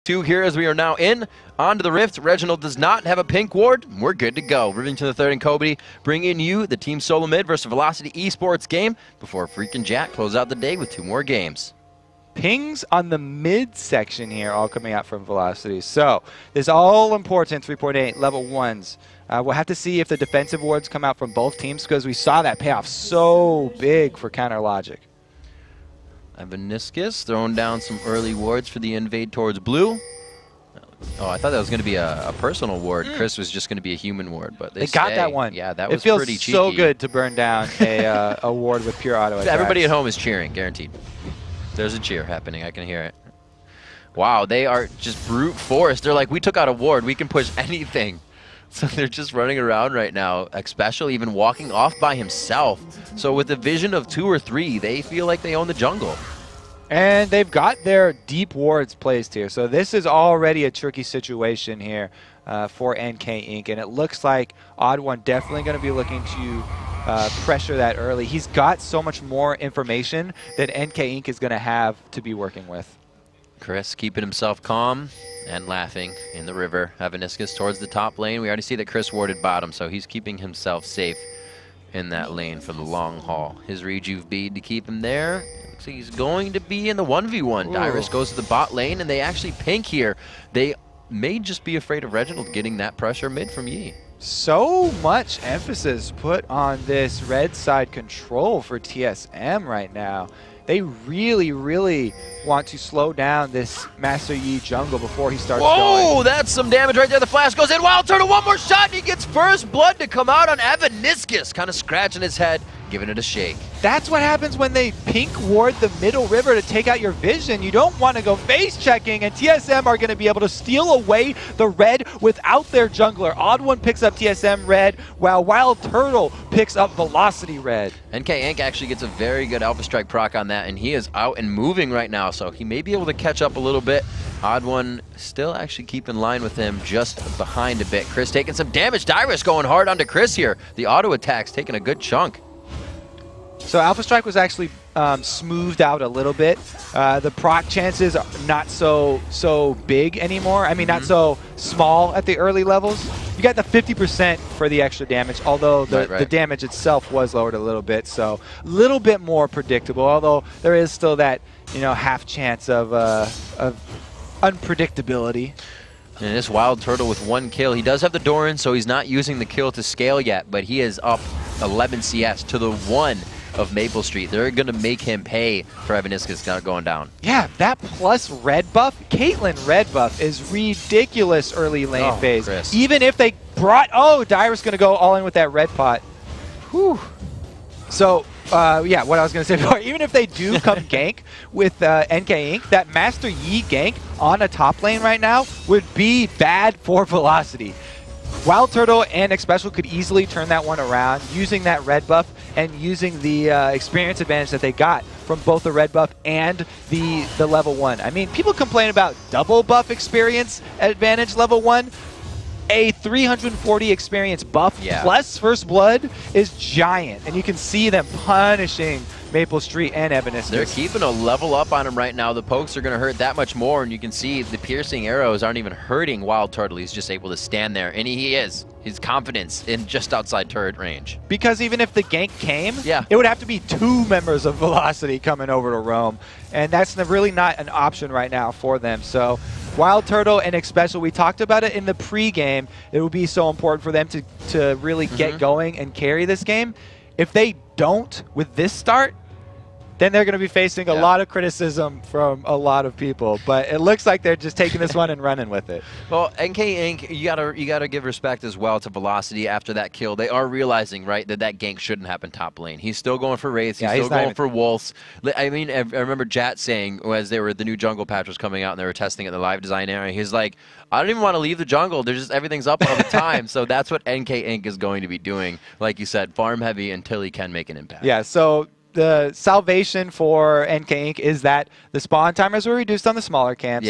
Two here as we are now in onto the Rift. Reginald does not have a pink ward. We're good to go. Rivington the third and Kobe bringing you the TeamSoloMid versus Velocity Esports game before Freakin' Jack close out the day with two more games. Pings on the mid section here, all coming out from Velocity. So this all important 3.8 level 1s. We'll have to see if the defensive wards come out from both teams because we saw that payoff so big for Counter Logic. Evaniscus throwing down some early wards for the invade towards blue. Oh, I thought that was going to be a personal ward. Chris was just going to be a human ward, but they got that one. Yeah, that was pretty cheeky. It feels so good to burn down a ward with pure auto attacks. Everybody at home is cheering, guaranteed. There's a cheer happening. I can hear it. Wow, they are just brute force. They're like, we took out a ward. We can push anything. So they're just running around right now, especially even walking off by himself. So with a vision of 2 or 3, they feel like they own the jungle. And they've got their deep wards placed here. So this is already a tricky situation here for NK Inc. And it looks like Odd One definitely going to be looking to pressure that early. He's got so much more information that NK Inc. is going to have to be working with. Chris keeping himself calm and laughing in the river. Evaniscus towards the top lane. We already see that Chris warded bottom, so he's keeping himself safe in that lane for the long haul. His rejuve bead to keep him there. Looks like he's going to be in the 1v1. Dyrus goes to the bot lane, and they actually pink here. They may just be afraid of Reginald getting that pressure mid from Yi. So much emphasis put on this red side control for TSM right now. They really, really want to slow down this Master Yi jungle before he starts going. Whoa, that's some damage right there. The flash goes in. Wild Turtle, one more shot, and he gets first blood to come out on Evaniscus. Kind of scratching his head, giving it a shake. That's what happens when they pink ward the middle river to take out your vision. You don't want to go face checking, and TSM are going to be able to steal away the red without their jungler. Odd One picks up TSM red, while Wild Turtle picks up Velocity red. NK Inc. actually gets a very good Alpha Strike proc on that, and he is out and moving right now, so he may be able to catch up a little bit. Odd One still actually keep in line with him, just behind a bit. Chris taking some damage. Dyrus going hard onto Chris here. The auto attack's taking a good chunk. So Alpha Strike was actually smoothed out a little bit. The proc chances are not so big anymore. I mean, not so small at the early levels. You got the 50% for the extra damage, although the damage itself was lowered a little bit. So a little bit more predictable, although there is still that, you know, half chance of unpredictability. And this Wild Turtle with 1 kill. He does have the Doran, so he's not using the kill to scale yet, but he is up 11 CS to the 1 of Maple Street. They're going to make him pay for Evaniscus not going down. Yeah, that plus red buff, Caitlyn red buff is ridiculous early lane phase. Chris. Even if they brought, Dyrus going to go all in with that red pot. Whew. So, yeah, what I was going to say before, even if they do come gank with NK Inc., that Master Yi gank on a top lane right now would be bad for Velocity. Wild Turtle and Xpecial could easily turn that one around using that red buff and using the experience advantage that they got from both the red buff and the level 1. I mean, people complain about double buff experience advantage level 1. A 340 experience buff plus first blood is giant, and you can see them punishing Maple Street and Evaniscus. They're keeping a level up on him right now. The pokes are going to hurt that much more, and you can see the piercing arrows aren't even hurting Wild Turtle. He's just able to stand there, and he is. His confidence in just outside turret range. Because even if the gank came, it would have to be 2 members of Velocity coming over to roam, and that's really not an option right now for them. So Wild Turtle and Xpecial, we talked about it in the pre-game. It would be so important for them to really get going and carry this game. If they don't with this start, then they're going to be facing a lot of criticism from a lot of people. But it looks like they're just taking this one and running with it. Well, NK Inc., you gotta give respect as well to Velocity after that kill. They are realizing, right, that gank shouldn't happen top lane. He's still going for Wraiths. He's still going for Wolves. I mean, I remember Jat saying, as the new jungle patch was coming out and they were testing it in the live design area, he's like, I don't even want to leave the jungle. There's just everything's up all the time. So that's what NK Inc. is going to be doing. Like you said, farm heavy until he can make an impact. Yeah, so the salvation for NK Inc. is that the spawn timers were reduced on the smaller camps.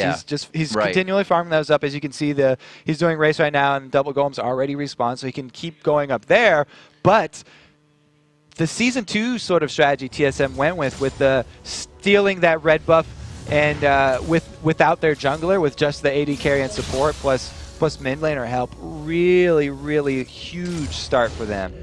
He's continually farming those up. As you can see, he's doing race right now, and double golems already respawned, so he can keep going up there. But the Season 2 sort of strategy TSM went with the stealing that red buff and without their jungler, with just the AD carry and support plus mid laner help, really huge start for them.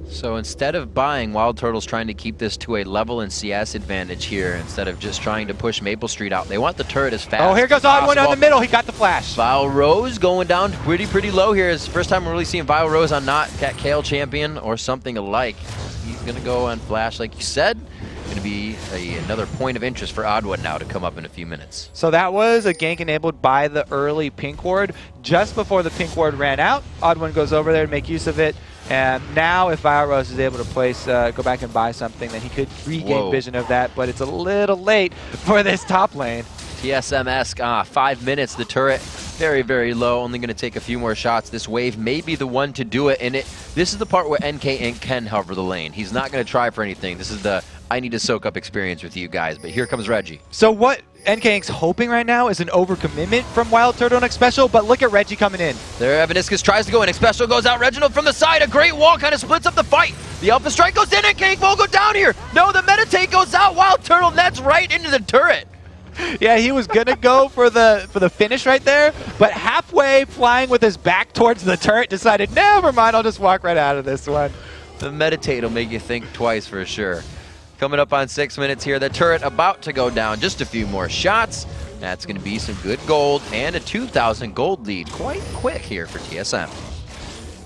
So instead of buying, Wild Turtle's trying to keep this to a level and CS advantage here instead of just trying to push Maple Street out. They want the turret as fast. Oh, here goes Odd One on the middle. He got the flash. Vile Rose going down pretty low here. It's the first time we're really seeing Vile Rose on not Cat Kale champion or something alike. He's going to go on flash like you said. Going to be another point of interest for Odd One now to come up in a few minutes. So that was a gank enabled by the early pink ward. Just before the pink ward ran out, Odd One goes over there to make use of it. And now if Vile Rose is able to place, go back and buy something, then he could regain vision of that. But it's a little late for this top lane. TSM-esque, 5 minutes. The turret very low, only going to take a few more shots. This wave may be the one to do it. And this is the part where NK Inc. can hover the lane. He's not going to try for anything. This is the I need to soak up experience with you guys. But here comes Reggie. So what NK Inc.'s hoping right now is an overcommitment from Wild Turtle and Xpecial, but look at Reggie coming in. There, Evaniscus tries to go in. Xpecial goes out. Reginald from the side. A great wall kind of splits up the fight. The Alpha Strike goes in. NK Inc. won't go down here. No, the Meditate goes out. Wild Turtle nets right into the turret. Yeah, he was gonna go for the finish right there, but halfway flying with his back towards the turret, decided, never mind, I'll just walk right out of this one. The Meditate will make you think twice for sure. Coming up on 6 minutes here, the turret about to go down. Just a few more shots. That's going to be some good gold and a 2,000 gold lead. Quite quick here for TSM.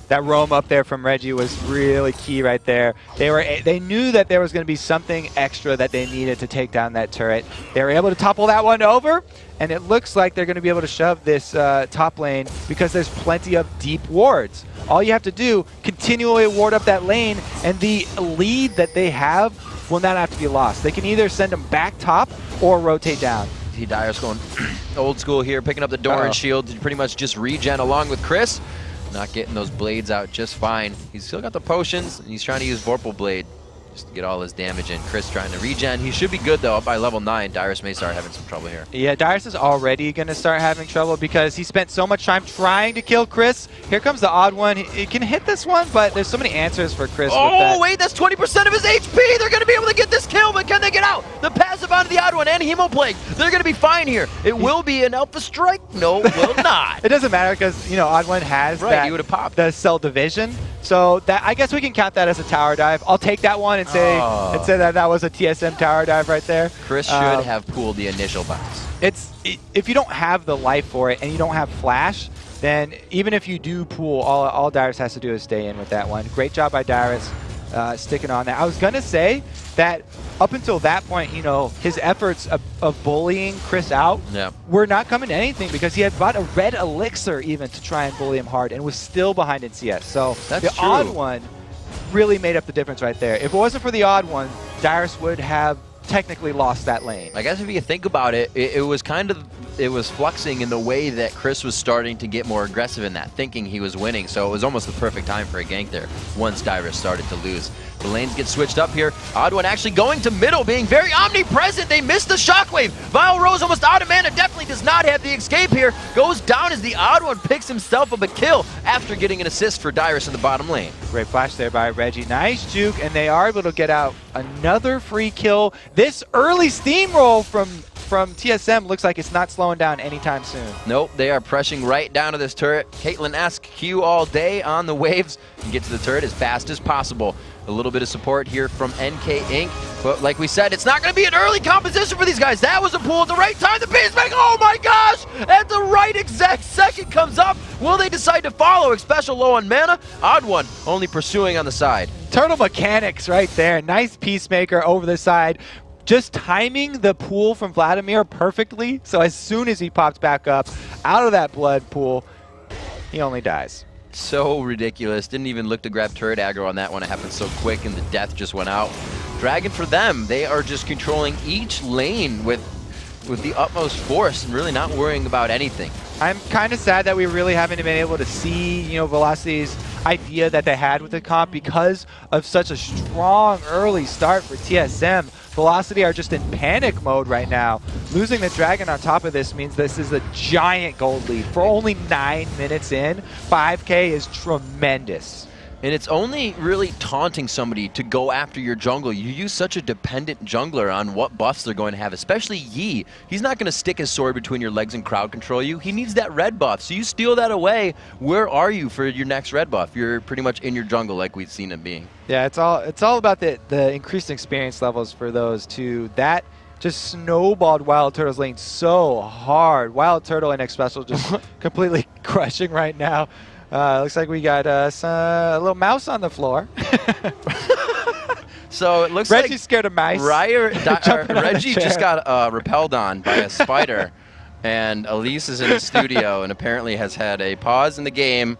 That roam up there from Reggie was really key right there. They knew that there was going to be something extra that they needed to take down that turret. They were able to topple that one over, and it looks like they're going to be able to shove this top lane because there's plenty of deep wards. All you have to do, continually ward up that lane, and the lead that they have will not have to be lost. They can either send them back top or rotate down. Dyer's going old school here, picking up the Doran shield to pretty much just regen along with Chris. Not getting those blades out just fine. He's still got the potions, and he's trying to use Vorpal Blade just to get all his damage in. Chris trying to regen. He should be good, though, up by level 9. Dyrus may start having some trouble here. Yeah, Dyrus is already going to start having trouble because he spent so much time trying to kill Chris. Here comes the Odd One. He can hit this one, but there's so many answers for Chris. Oh, wait, that's 20% of his HP. They're going to be able to get this kill, but can they get out? The passive onto the Odd One and Hemoplague. They're going to be fine here. It will be an Alpha Strike. No, it will not. It doesn't matter because, you know, Odd One has he would have popped the cell division. So that I guess we can count that as a tower dive. I'll take that one and say that was a TSM tower dive right there. Chris should have pooled the initial bounce. If you don't have the life for it and you don't have flash, then even if you do pool, all Dyrus has to do is stay in with that one. Great job by Dyrus sticking on that. I was gonna say that up until that point, you know, his efforts of bullying Chris out were not coming to anything because he had bought a red elixir even to try and bully him hard and was still behind in CS. So the Odd One really made up the difference right there. If it wasn't for the Odd One, Dyrus would have technically lost that lane. I guess if you think about it, it was fluxing in the way that Chris was starting to get more aggressive in that, thinking he was winning. So it was almost the perfect time for a gank there once Dyrus started to lose. The lanes get switched up here. Odd One actually going to middle, being very omnipresent. They missed the shockwave. Vile Rose almost out of mana. Definitely does not have the escape here. Goes down as the Odd One picks himself up a kill after getting an assist for Dyrus in the bottom lane. Great flash there by Reggie. Nice juke, and they are able to get out another free kill. This early steamroll from TSM looks like it's not slowing down anytime soon. Nope, they are pressing right down to this turret. Caitlyn-esque Q all day on the waves and get to the turret as fast as possible. A little bit of support here from NK Inc. But like we said, it's not going to be an early composition for these guys. That was a pull at the right time. The beast make, oh my gosh! At the right exact second comes up. Will they decide to follow? Xpecial low on mana. Odd One only pursuing on the side. Turtle mechanics right there. Nice Peacemaker over the side. Just timing the pool from Vladimir perfectly. So as soon as he pops back up out of that blood pool, he only dies. So ridiculous. Didn't even look to grab turret aggro on that one. It happened so quick and the death just went out. Dragon for them, they are just controlling each lane with the utmost force and really not worrying about anything. I'm kind of sad that we really haven't been able to see, you know, Velocity's idea that they had with the comp because of such a strong early start for TSM. Velocity are just in panic mode right now. Losing the Dragon on top of this means this is a giant gold lead. For only 9 minutes in, 5K is tremendous. And it's only really taunting somebody to go after your jungle. You use such a dependent jungler on what buffs they're going to have, especially Yi. He's not going to stick his sword between your legs and crowd control you. He needs that red buff. So you steal that away. Where are you for your next red buff? You're pretty much in your jungle like we've seen it being. Yeah, it's all about the increased experience levels for those two. That just snowballed Wild Turtle's lane so hard. Wild Turtle and X Special just completely crushing right now. Looks like we got a little mouse on the floor. So it looks Reggie's like scared of mice. Reggie just got repelled on by a spider, and Elise is in the studio and apparently has had a pause in the game.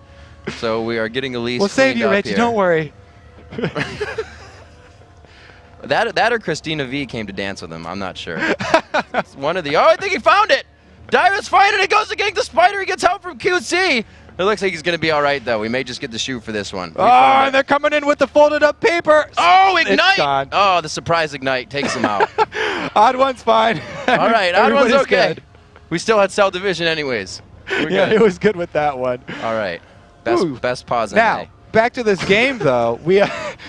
So we are getting Elise. We'll save you, Reggie. Here. Don't worry. that or Christina V came to dance with him. I'm not sure. It's one of the. Oh, I think he found it. Dyrus finding it. Goes against the spider. He gets help from QC. It looks like he's going to be all right, though. We may just get the shoot for this one. Oh, and they're coming in with the folded up paper. Oh, Ignite! Oh, the surprise Ignite takes him out. Odd one's fine. All right, Odd one's okay. Good. We still had Cell Division anyways. Yeah, it was good with that one. All right. Best pause in now, back to this game, though.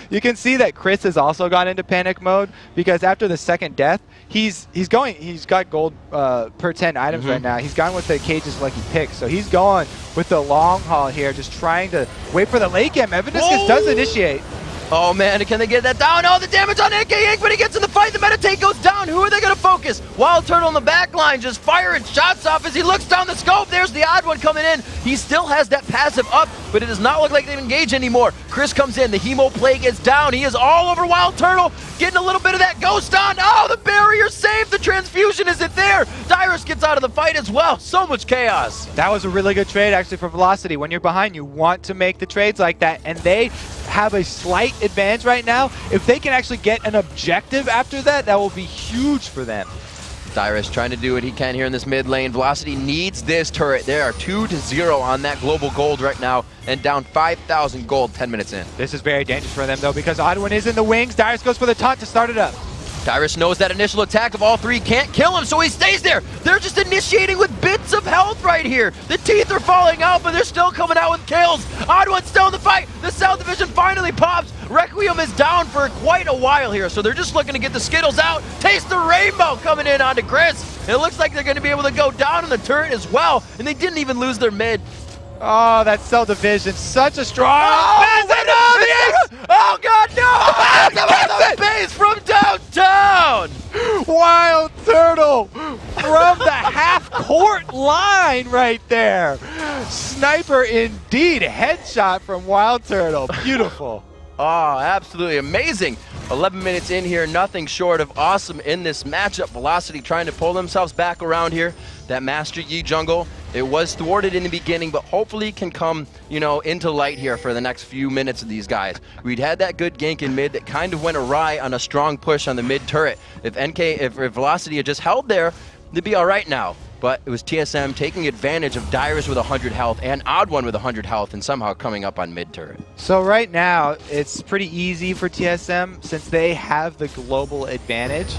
You can see that Chris has also gone into panic mode because after the second death, he's got gold per 10 items right now. He's gone with the Cage's lucky pick, so he's going with the long haul here, just trying to wait for the late game. Evaniscus does initiate. Oh, man, can they get that down? Oh, the damage on NK Inc., but he gets in the fight. The Meditate goes down. Who are they going to focus? Wild Turtle in the back line just firing shots off as he looks down the scope. There's the Odd One coming in. He still has that passive up, but it does not look like they engage anymore. Chris comes in. The Hemo Plague is down. He is all over Wild Turtle, getting a little bit of that ghost on. Oh, the barrier saved. The transfusion isn't there. Dyrus gets out of the fight as well. So much chaos. That was a really good trade, actually, for Velocity. When you're behind, you want to make the trades like that, and they have a slight advantage right now. If they can actually get an objective after that, that will be huge for them. Dyrus trying to do what he can here in this mid lane. Velocity needs this turret. They are 2-0 on that global gold right now and down 5,000 gold 10 minutes in. This is very dangerous for them, though, because Odd One is in the wings. Dyrus goes for the taunt to start it up. Dyrus knows that initial attack of all three can't kill him, so he stays there. They're just initiating with bits of health right here. The teeth are falling out, but they're still coming out with kills. Odd One's still in the fight. The Cell Division finally pops. Requiem is down for quite a while here, so they're just looking to get the Skittles out. Taste the Rainbow coming in onto Chris. It looks like they're going to be able to go down in the turret as well, and they didn't even lose their mid. Oh, that Cell Division, such a strong... Oh, God, no! The base from downtown! Wild Turtle from the half-court line right there. Sniper indeed. Headshot from Wild Turtle. Beautiful. Oh, absolutely amazing. 11 minutes in here, nothing short of awesome in this matchup. Velocity trying to pull themselves back around here. That Master Yi jungle, it was thwarted in the beginning, but hopefully can come, into light here for the next few minutes of these guys. We'd had that good gank in mid that kind of went awry on a strong push on the mid turret. If Velocity had just held there, they'd be all right now. But it was TSM taking advantage of Dyrus with 100 health and Odd One with 100 health and somehow coming up on mid turret. So right now, it's pretty easy for TSM since they have the global advantage.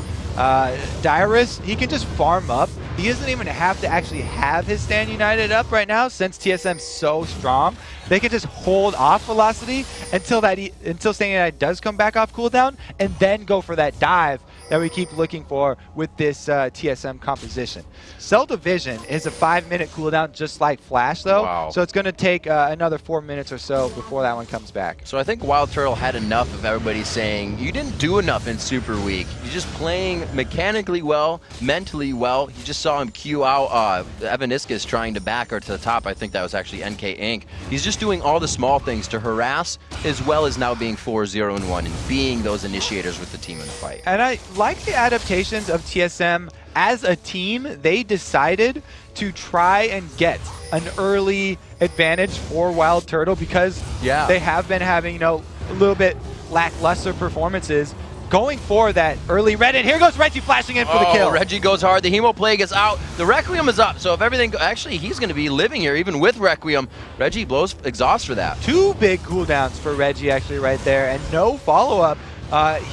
Dyrus, he can just farm up. He doesn't even have to actually have his Stand United up right now since TSM's so strong. They can just hold off Velocity until Stand United does come back off cooldown and then go for that dive that we keep looking for with this TSM composition. Cell Division is a 5-minute cooldown just like Flash, though. Wow. So it's going to take another 4 minutes or so before that one comes back. So I think Wild Turtle had enough of everybody saying, you didn't do enough in Super Week. You're just playing mechanically well, mentally well. You just saw him queue out Evaniscus trying to back her to the top. I think that was actually NK Inc. He's just doing all the small things to harass, as well as now being 4-0-1 and being those initiators with the team in the fight. And I like the adaptations of TSM. As a team, they decided to try and get an early advantage for Wild Turtle because they have been having, a little bit lackluster performances. Going for that early red, and here goes Reggie flashing in for the kill. Reggie goes hard. The Hemo Plague is out. The Requiem is up. So if everything, actually, he's going to be living here even with Requiem. Reggie blows exhaust for that. 2 big cooldowns for Reggie actually right there, and no follow-up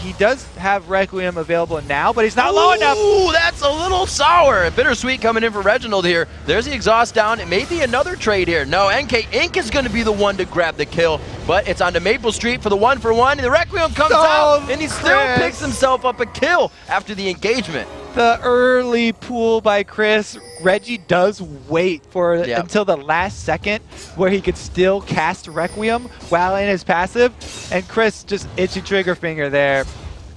He does have Requiem available now, but he's not low enough. Ooh, that's a little sour. Bittersweet coming in for Reginald here. There's the exhaust down. It may be another trade here. No, NK Inc. is going to be the one to grab the kill, but it's onto Maple Street for the 1-for-1. The Requiem comes out, and he still picks himself up a kill after the engagement. The early pull by Chris. Reggie does wait for until the last second where he could still cast Requiem while in his passive, and Chris just itchy trigger finger there.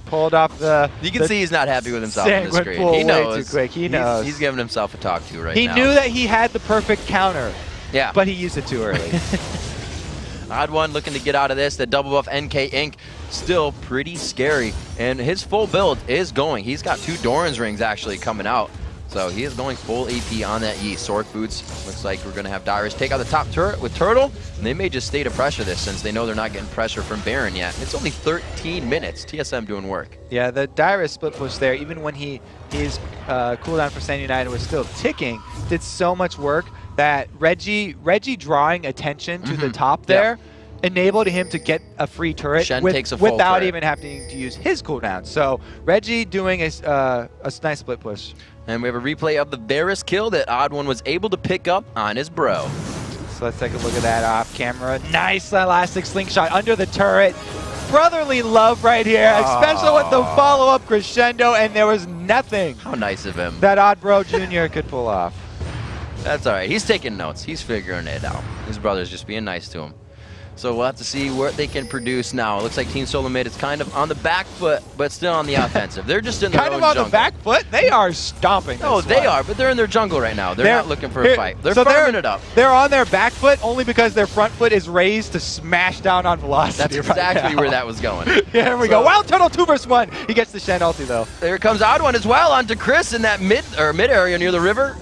Pulled off the... You can see he's not happy with himself on the screen. He knows. Way too quick. He knows. He's giving himself a talk to right now. He knew that he had the perfect counter, yeah, but he used it too early. Odd one looking to get out of this. The double buff NK Inc. still pretty scary, and his full build is going. He's got 2 Doran's rings actually coming out, so he is going full AP on that E. Sword boots. Looks like we're going to have Dyrus take out the top turret with Turtle, and they may just stay to pressure this since they know they're not getting pressure from Baron yet. It's only 13 minutes. TSM doing work. Yeah, the Dyrus split push there, even when his cooldown for Stand United was still ticking, did so much work that Reggie drawing attention to the top there enabled him to get a free turret without even having to use his cooldown. So Reggie doing a nice split push. And we have a replay of the Varus kill that Odd One was able to pick up on his bro. So let's take a look at that off camera. Nice elastic slingshot under the turret. Brotherly love right here, especially with the follow-up crescendo, and there was nothing. How nice of him. That Odd Bro Jr. could pull off. That's all right. He's taking notes. He's figuring it out. His brother's just being nice to him. So we'll have to see what they can produce now. It looks like TeamSoloMid is kind of on the back foot, but still on the offensive. They're just in their own jungle. Kind of on the back foot? They are stomping this one. They are, but they're in their jungle right now. They're not looking for a fight. They're farming it up. They're on their back foot only because their front foot is raised to smash down on velocity. That's exactly where that was going. Here we go. Wild Turtle 2 versus 1. He gets the Shen ulti, though. There comes Odd One as well onto Chris in that mid area near the river.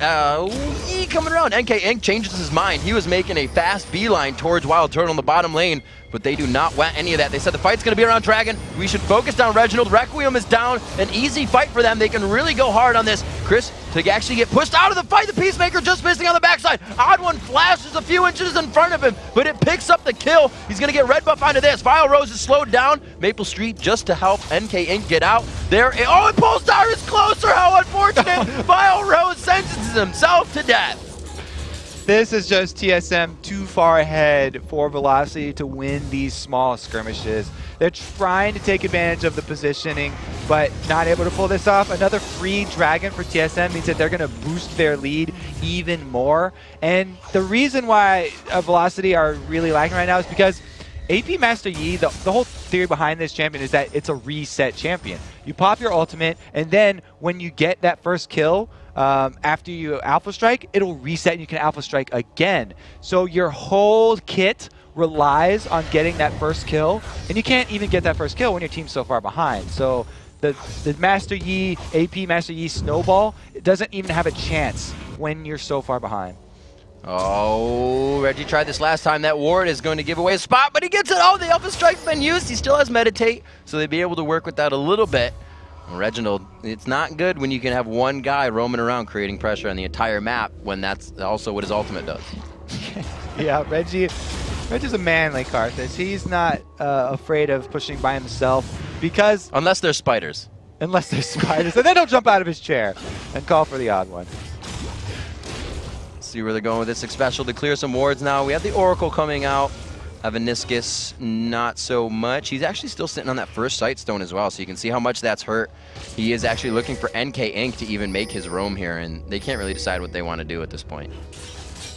Coming around. NK Inc. changes his mind. He was making a fast beeline towards Wild Turtle in the bottom lane, but they do not want any of that. They said the fight's going to be around Dragon. We should focus down Reginald. Requiem is down. An easy fight for them. They can really go hard on this. Chris to actually get pushed out of the fight. The Peacemaker just missing on the backside. Odd One flashes a few inches in front of him, but it picks up the kill. He's going to get red buff onto this. Vile Rose is slowed down. Maple Street just to help NK Inc. get out. There. Oh, and Polestar is closer. How unfortunate. Vile Rose sentences himself to death. This is just TSM too far ahead for Velocity to win these small skirmishes. They're trying to take advantage of the positioning, but not able to pull this off. Another free Dragon for TSM means that they're going to boost their lead even more. And the reason why Velocity are really lacking right now is because AP Master Yi, the whole theory behind this champion is that it's a reset champion. You pop your ultimate, and then when you get that first kill, after you Alpha Strike, it'll reset and you can Alpha Strike again. So your whole kit relies on getting that first kill, and you can't even get that first kill when your team's so far behind. So the Master Yi, AP Master Yi snowball, it doesn't even have a chance when you're so far behind. Oh, Reggie tried this last time. That ward is going to give away a spot, but he gets it. Oh, the Alpha Strike's been used. He still has Meditate, so they'd be able to work with that a little bit. Reginald, it's not good when you can have one guy roaming around creating pressure on the entire map when that's also what his ultimate does. Yeah, Reggie's a manly Karthus. He's not afraid of pushing by himself because... Unless there's spiders. Unless there's spiders. And then he'll jump out of his chair and call for the Odd One. See where they're going with this special to clear some wards now. We have the Oracle coming out. Aveniscus, not so much. He's actually still sitting on that first sight stone as well, so you can see how much that's hurt. He is actually looking for NK Inc. to even make his roam here, and they can't really decide what they want to do at this point.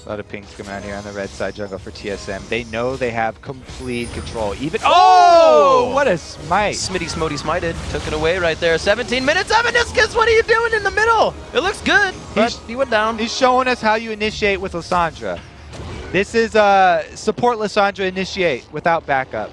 A lot of pinks coming out here on the red side jungle for TSM. They know they have complete control. Even oh, what a smite! Smitty Smody smited, took it away right there. 17 minutes. Aveniscus, what are you doing in the middle? It looks good, but he went down. He's showing us how you initiate with Lissandra. This is support Lissandra initiate without backup.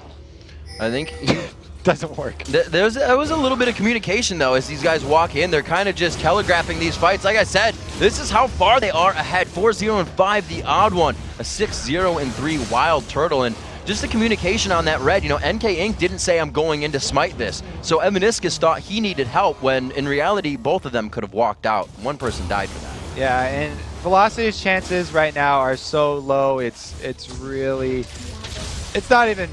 I think he doesn't work. There was a little bit of communication though as these guys walk in. They're kind of just telegraphing these fights. Like I said, this is how far they are ahead. 4-0-5, the Odd One. A 6-0-3 Wild Turtle. And just the communication on that red, you know, NK Inc. didn't say I'm going in to smite this. So Aveniscus thought he needed help when in reality both of them could have walked out. One person died for that. Yeah, and Velocity's chances right now are so low. It's really, it's not even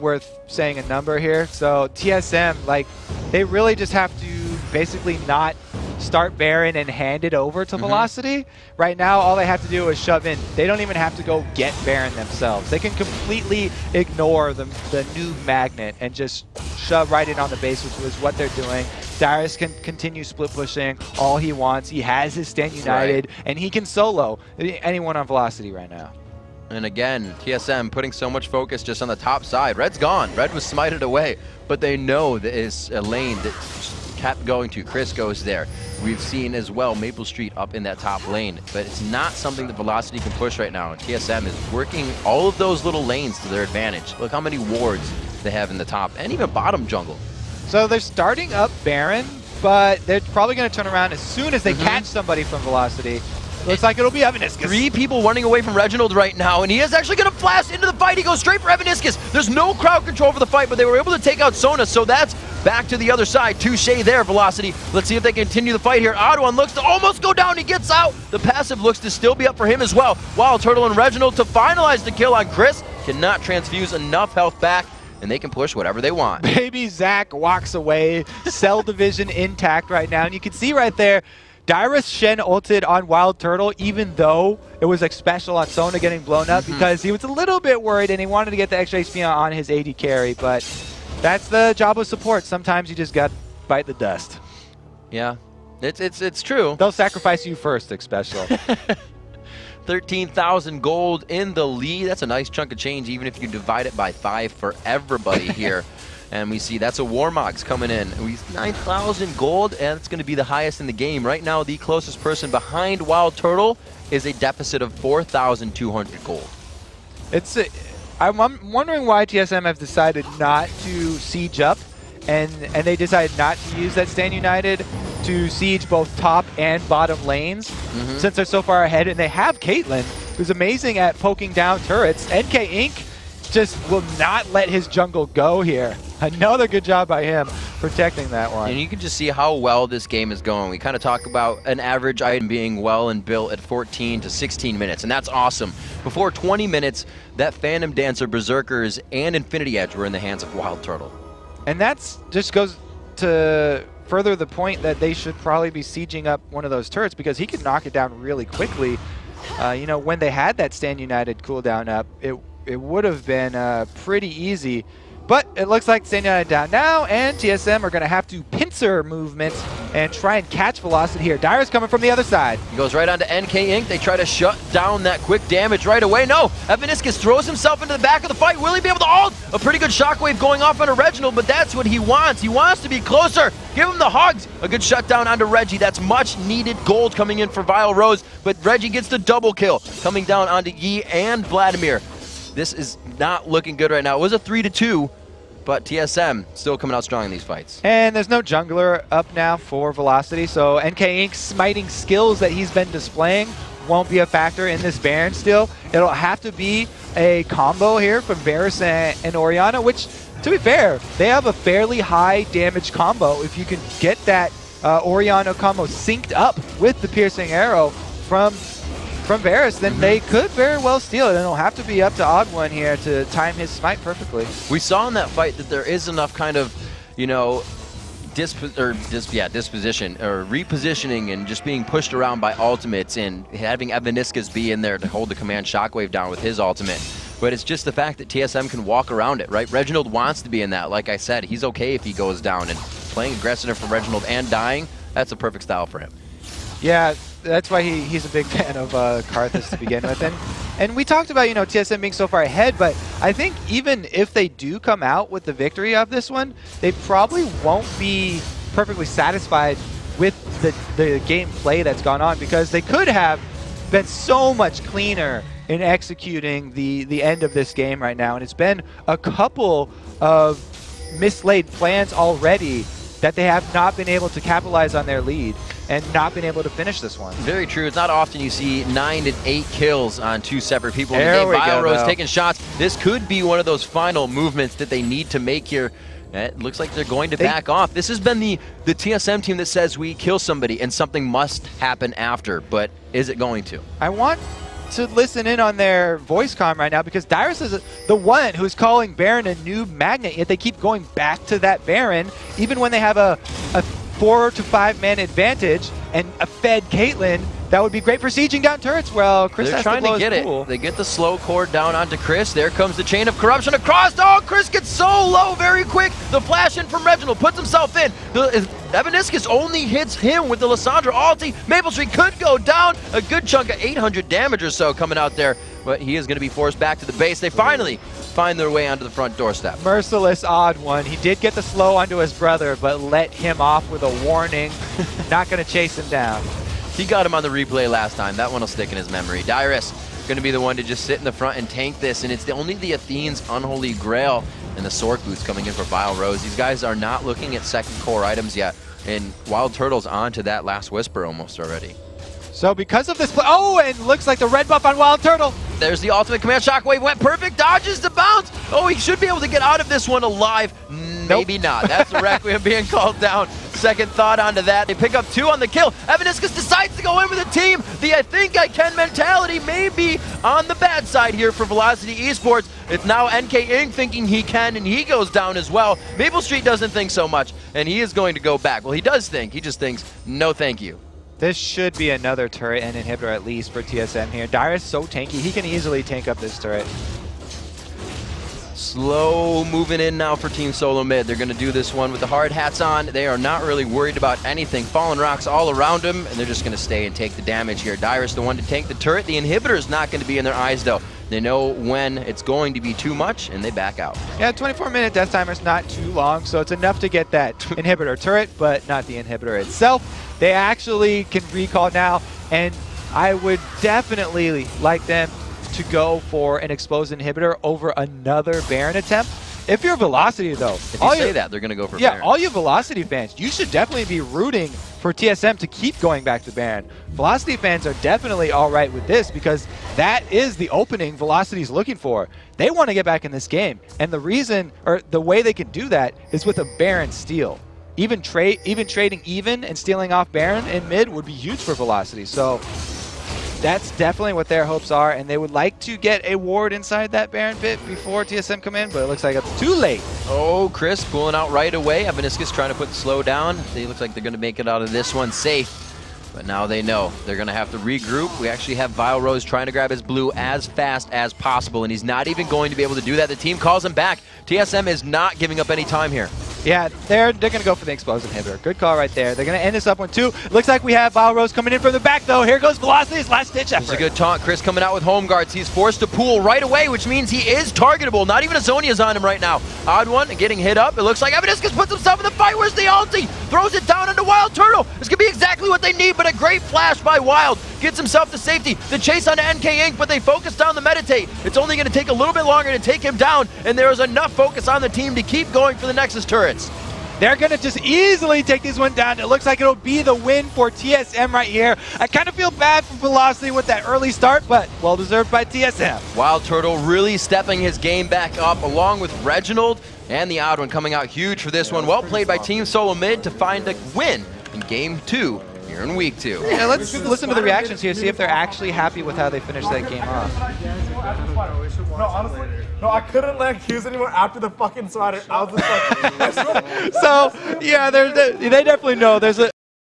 worth saying a number here. So TSM, like, they really just have to basically not start Baron and hand it over to Velocity. Right now, all they have to do is shove in. They don't even have to go get Baron themselves. They can completely ignore the new magnet and just shove right in on the base, which is what they're doing. Darius can continue split pushing all he wants. He has his Stand United, and he can solo anyone on Velocity right now. And again, TSM putting so much focus just on the top side. Red's gone. Red was smited away, but they know that it's a lane that kept going to. Chris goes there. We've seen as well Maple Street up in that top lane, but it's not something that Velocity can push right now. TSM is working all of those little lanes to their advantage. Look how many wards they have in the top and even bottom jungle. So they're starting up Baron, but they're probably going to turn around as soon as they catch somebody from Velocity. Looks like it'll be Evaniscus. 3 people running away from Reginald right now, and he is actually going to blast into the fight. He goes straight for Evaniscus. There's no crowd control for the fight, but they were able to take out Sona, so that's back to the other side. Touche there, Velocity. Let's see if they continue the fight here. Ottawa looks to almost go down. He gets out. The passive looks to still be up for him as well. Wild Turtle and Reginald to finalize the kill on Chris. Cannot transfuse enough health back, and they can push whatever they want. Baby Zach walks away. Cell division intact right now, and you can see right there, Dyrus Shen ulted on Wild Turtle, even though it was like special on Sona getting blown up because he was a little bit worried and he wanted to get the extra HP on his AD carry, but that's the job of support. Sometimes you just got to bite the dust. Yeah, it's true. They'll sacrifice you first, special. 13,000 gold in the lead. That's a nice chunk of change, even if you divide it by 5 for everybody here. And we see that's a Warmogs coming in. We 9,000 gold, and it's going to be the highest in the game. Right now, the closest person behind Wild Turtle is a deficit of 4,200 gold. I'm wondering why TSM have decided not to siege up, and they decided not to use that Stand United to siege both top and bottom lanes since they're so far ahead. And they have Caitlyn, who's amazing at poking down turrets. NK Inc. just will not let his jungle go here. Another good job by him protecting that one. And you can just see how well this game is going. We kind of talk about an average item being well and built at 14 to 16 minutes, and that's awesome. Before 20 minutes, that Phantom Dancer, Berserkers, and Infinity Edge were in the hands of Wild Turtle. And that's just goes to further the point that they should probably be sieging up one of those turrets because he could knock it down really quickly. You know, when they had that Stand United cooldown up, it would have been pretty easy. But it looks like Stand United down now, and TSM are going to have to pincer movements and try and catch Velocity here. Dyrus coming from the other side. He goes right on to NK Inc. They try to shut down that quick damage right away. No, Evaniscus throws himself into the back of the fight. Will he be able to ult? A pretty good shockwave going off on a Reginald, but that's what he wants. He wants to be closer. Give him the hugs. A good shutdown onto Reggie. That's much needed gold coming in for Vile Rose, but Reggie gets the double kill coming down onto Yi and Vladimir. This is not looking good right now. It was a 3-2, but TSM still coming out strong in these fights. And there's no jungler up now for Velocity, so NK Inc.'s smiting skills that he's been displaying won't be a factor in this Baron still. It'll have to be a combo here from Varus and Orianna, which, to be fair, they have a fairly high damage combo. If you can get that Orianna combo synced up with the piercing arrow from Varus, then they could very well steal it, and it'll have to be up to Odd1 here to time his smite perfectly. We saw in that fight that there is enough kind of, you know, disposition or repositioning and just being pushed around by ultimates and having Evaniscus be in there to hold the command shockwave down with his ultimate. But it's just the fact that TSM can walk around it, right? Reginald wants to be in that. Like I said, he's okay if he goes down, and playing aggressive from Reginald and dying, that's a perfect style for him. Yeah, that's why he's a big fan of Karthus to begin with. And we talked about, you know, TSM being so far ahead, but I think even if they do come out with the victory of this one, they probably won't be perfectly satisfied with the gameplay that's gone on, because they could have been so much cleaner in executing the end of this game right now. And it's been a couple of mislaid plans already that they have not been able to capitalize on their lead and not been able to finish this one. Very true. It's not often you see 9 and 8 kills on 2 separate people. There we go, Biorose taking shots. This could be one of those final movements that they need to make here. It looks like they're going to back off. This has been the TSM team that says we kill somebody and something must happen after, but is it going to? I want to listen in on their voice comm right now because Dyrus is the one who's calling Baron a noob magnet, yet they keep going back to that Baron, even when they have a 4 to 5 man advantage and a fed Caitlyn. That would be great for sieging down turrets. Well, Chris They're has trying to get pool. it. They get the slow cord down onto Chris. There comes the chain of corruption across. Oh, Chris gets so low very quick. The flash in from Reginald puts himself in. Evaniscus only hits him with the Lissandra ulti. Maple Street could go down. A good chunk of 800 damage or so coming out there, but he is going to be forced back to the base. They finally find their way onto the front doorstep. Merciless odd one. He did get the slow onto his brother, but let him off with a warning. Not going to chase him down. He got him on the replay last time. That one will stick in his memory. Dyrus going to be the one to just sit in the front and tank this, and it's only the Athene's Unholy Grail and the Sork boots coming in for Vile Rose. These guys are not looking at second core items yet, and Wild Turtle's on to that last Whisper almost already. So because of this play, oh, and looks like the red buff on Wild Turtle. There's the ultimate command. Shockwave went perfect, dodges the bounce. Oh, he should be able to get out of this one alive. Maybe not. That's the Requiem being called down. Second thought onto that. They pick up 2 on the kill. Evaniscus decides to go in with the team. The I think I can mentality may be on the bad side here for Velocity Esports. It's now NK Inc. thinking he can, and he goes down as well. Maple Street doesn't think so much, and he is going to go back. Well, he does think. He just thinks, no thank you. This should be another turret and inhibitor at least for TSM here. Dyrus so tanky, he can easily tank up this turret. Slow moving in now for TeamSoloMid. They're going to do this one with the hard hats on. They are not really worried about anything. Fallen rocks all around them, and they're just going to stay and take the damage here. Dyrus the one to tank the turret. The inhibitor is not going to be in their eyes, though. They know when it's going to be too much, and they back out. Yeah, 24-minute death timer is not too long, so it's enough to get that inhibitor turret, but not the inhibitor itself. They actually can recall now, and I would definitely like them to go for an explosive inhibitor over another Baron attempt. If you're Velocity, though, if you say that, they're going to go for Baron. All you Velocity fans, you should definitely be rooting for TSM to keep going back to Baron. Velocity fans are definitely all right with this because that is the opening Velocity's looking for. They want to get back in this game, and the reason, or the way they can do that is with a Baron steal. Even trading and stealing off Baron in mid would be huge for Velocity. So that's definitely what their hopes are, and they would like to get a ward inside that Baron pit before TSM come in, but it looks like it's too late. Oh, Chris pulling out right away. Evaniscus trying to put the slow down. They look like they're going to make it out of this one safe. But now they know they're going to have to regroup. We actually have Vile Rose trying to grab his blue as fast as possible, and he's not even going to be able to do that. The team calls him back. TSM is not giving up any time here. Yeah, they're going to go for the explosive inhibitor. Good call right there. They're going to end this up 1-2. Looks like we have Vile Rose coming in from the back, though. Here goes Velocity's last-ditch effort. It's a good taunt. Chris coming out with home guards. He's forced to pool right away, which means he is targetable. Not even a Zonia's on him right now. Odd one getting hit up. It looks like Evaniscus puts himself in the fight. Where's the ulti? Throws it down into Wild Turtle. This could be exactly what they need, but a great flash by Wild. Gets himself to safety. The chase onto NK Inc., but they focus down the meditate. It's only going to take a little bit longer to take him down, and there is enough focus on the team to keep going for the Nexus turrets. They're going to just easily take this one down. It looks like it'll be the win for TSM right here. I kind of feel bad for Velocity with that early start, but well-deserved by TSM. Wild Turtle really stepping his game back up, along with Reginald and the odd one coming out huge for this one. Well played by TeamSoloMid to find a win in Game 2 here in Week 2. Yeah, let's listen to the reactions here, see if they're actually happy with how they finished that game off. No, honestly, no, I couldn't land Qs anymore after the fucking slider. I was just like, So, yeah, they definitely know there's a